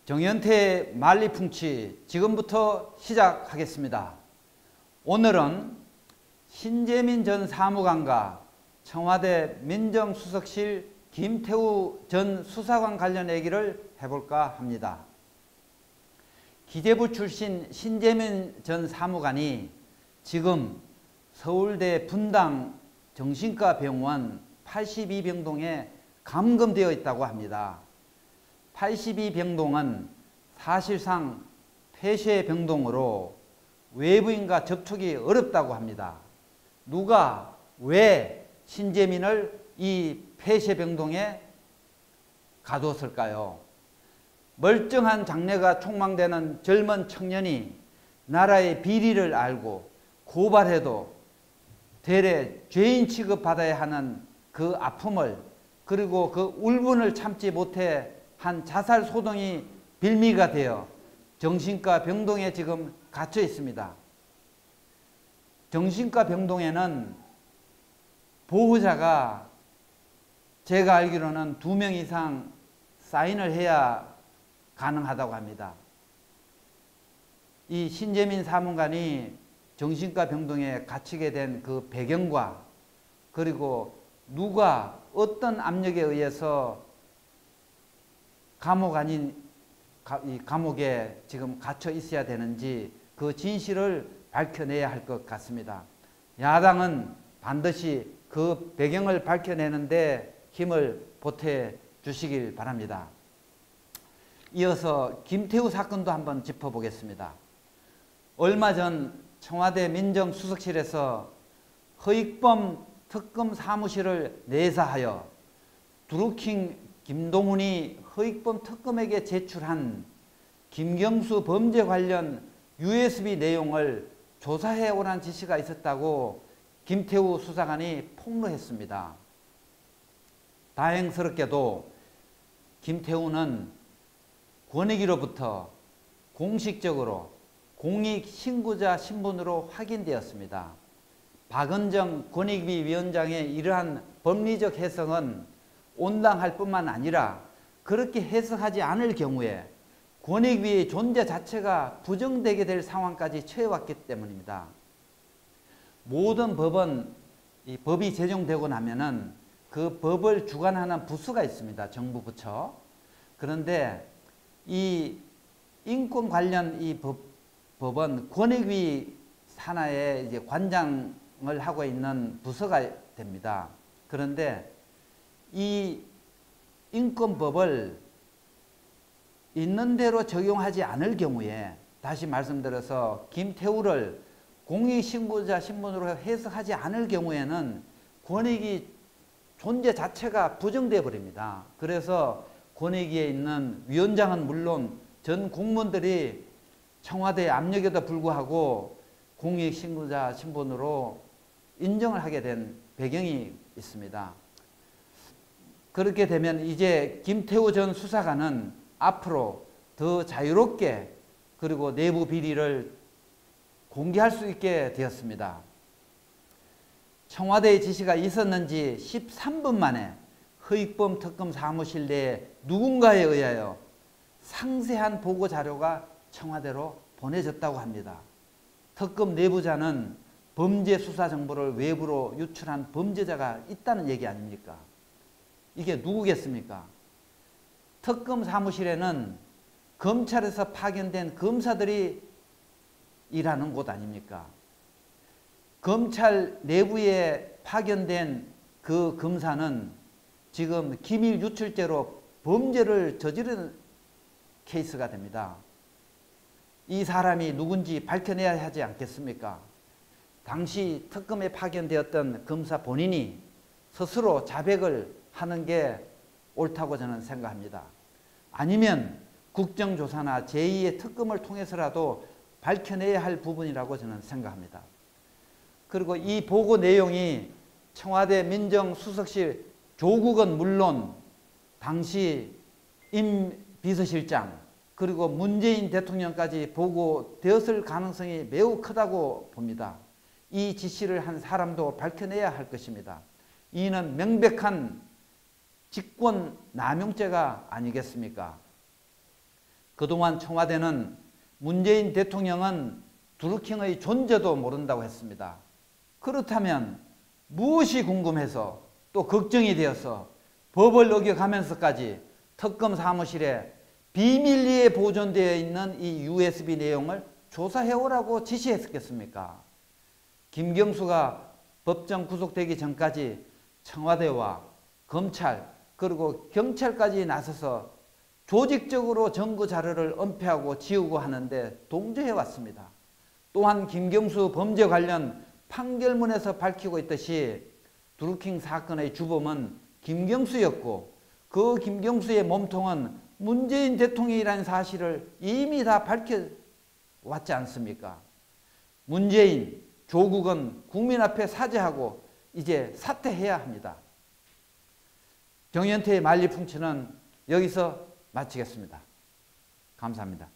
정연태 만리풍치 지금부터 시작하겠습니다. 오늘은 신재민 전 사무관과 청와대 민정수석실 김태우 전 수사관 관련 얘기를 해볼까 합니다. 기재부 출신 신재민 전 사무관이 지금 서울대 분당 정신과 병원 82병동에 감금되어 있다고 합니다. 82병동은 사실상 폐쇄병동으로 외부인과 접촉이 어렵다고 합니다. 누가 왜 신재민을 이 폐쇄병동에 가두었을까요? 멀쩡한 장래가 촉망되는 젊은 청년이 나라의 비리를 알고 고발해도 되레 죄인 취급받아야 하는 그 아픔을, 그리고 그 울분을 참지 못해 한 자살 소동이 빌미가 되어 정신과 병동에 지금 갇혀 있습니다. 정신과 병동에는 보호자가 제가 알기로는 2명 이상 사인을 해야 가능하다고 합니다. 이 신재민 사무관이 정신과 병동에 갇히게 된 그 배경과, 그리고 누가 어떤 압력에 의해서 감옥 아닌 이 감옥에 지금 갇혀 있어야 되는지 그 진실을 밝혀내야 할 것 같습니다. 야당은 반드시 그 배경을 밝혀내는데 힘을 보태 주시길 바랍니다. 이어서 김태우 사건도 한번 짚어보겠습니다. 얼마 전 청와대 민정수석실에서 허익범 특검 사무실을 내사하여 드루킹 김동훈이 허익범 특검에게 제출한 김경수 범죄 관련 USB 내용을 조사해 오라는 지시가 있었다고 김태우 수사관이 폭로했습니다. 다행스럽게도 김태우는 권익위로부터 공식적으로 공익신고자 신분으로 확인되었습니다. 박은정 권익위 위원장의 이러한 법리적 해석은 온당할 뿐만 아니라 그렇게 해석하지 않을 경우에 권익위의 존재 자체가 부정되게 될 상황까지 처해왔기 때문입니다. 모든 법은 이 법이 제정되고 나면은 그 법을 주관하는 부서가 있습니다. 정부 부처. 그런데 이 인권 관련 이 법은 권익위 산하에 이제 관장을 하고 있는 부서가 됩니다. 그런데 이 인권법을 있는 대로 적용하지 않을 경우에, 다시 말씀드려서 김태우를 공익신고자 신분으로 해석하지 않을 경우에는 권익위 존재 자체가 부정되어 버립니다. 그래서 권익위에 있는 위원장은 물론 전 공무원들이 청와대 압력에도 불구하고 공익신고자 신분으로 인정을 하게 된 배경이 있습니다. 그렇게 되면 이제 김태우 전 수사관은 앞으로 더 자유롭게, 그리고 내부 비리를 공개할 수 있게 되었습니다. 청와대의 지시가 있었는지 13분 만에 허익범 특검 사무실 내에 누군가에 의하여 상세한 보고 자료가 청와대로 보내졌다고 합니다. 특검 내부자는 범죄 수사 정보를 외부로 유출한 범죄자가 있다는 얘기 아닙니까? 이게 누구겠습니까? 특검 사무실에는 검찰에서 파견된 검사들이 일하는 곳 아닙니까? 검찰 내부에 파견된 그 검사는 지금 기밀 유출죄로 범죄를 저지른 케이스가 됩니다. 이 사람이 누군지 밝혀내야 하지 않겠습니까? 당시 특검에 파견되었던 검사 본인이 스스로 자백을 하는 게 옳다고 저는 생각합니다. 아니면 국정조사나 제2의 특검을 통해서라도 밝혀내야 할 부분이라고 저는 생각합니다. 그리고 이 보고 내용이 청와대 민정수석실 조국은 물론 당시 임 비서실장 그리고 문재인 대통령까지 보고되었을 가능성이 매우 크다고 봅니다. 이 지시를 한 사람도 밝혀내야 할 것입니다. 이는 명백한 직권남용죄가 아니겠습니까? 그동안 청와대는 문재인 대통령은 드루킹의 존재도 모른다고 했습니다. 그렇다면 무엇이 궁금해서 또 걱정이 되어서 법을 어겨가면서까지 특검 사무실에 비밀리에 보존되어 있는 이 USB 내용을 조사해오라고 지시했겠습니까? 김경수가 법정 구속되기 전까지 청와대와 검찰 그리고 경찰까지 나서서 조직적으로 증거 자료를 은폐하고 지우고 하는데 동조해 왔습니다. 또한 김경수 범죄 관련 판결문에서 밝히고 있듯이 드루킹 사건의 주범은 김경수였고 그 김경수의 몸통은 문재인 대통령이라는 사실을 이미 다 밝혀왔지 않습니까? 문재인, 조국은 국민 앞에 사죄하고 이제 사퇴해야 합니다. 정현태의 만리풍치는 여기서 마치겠습니다. 감사합니다.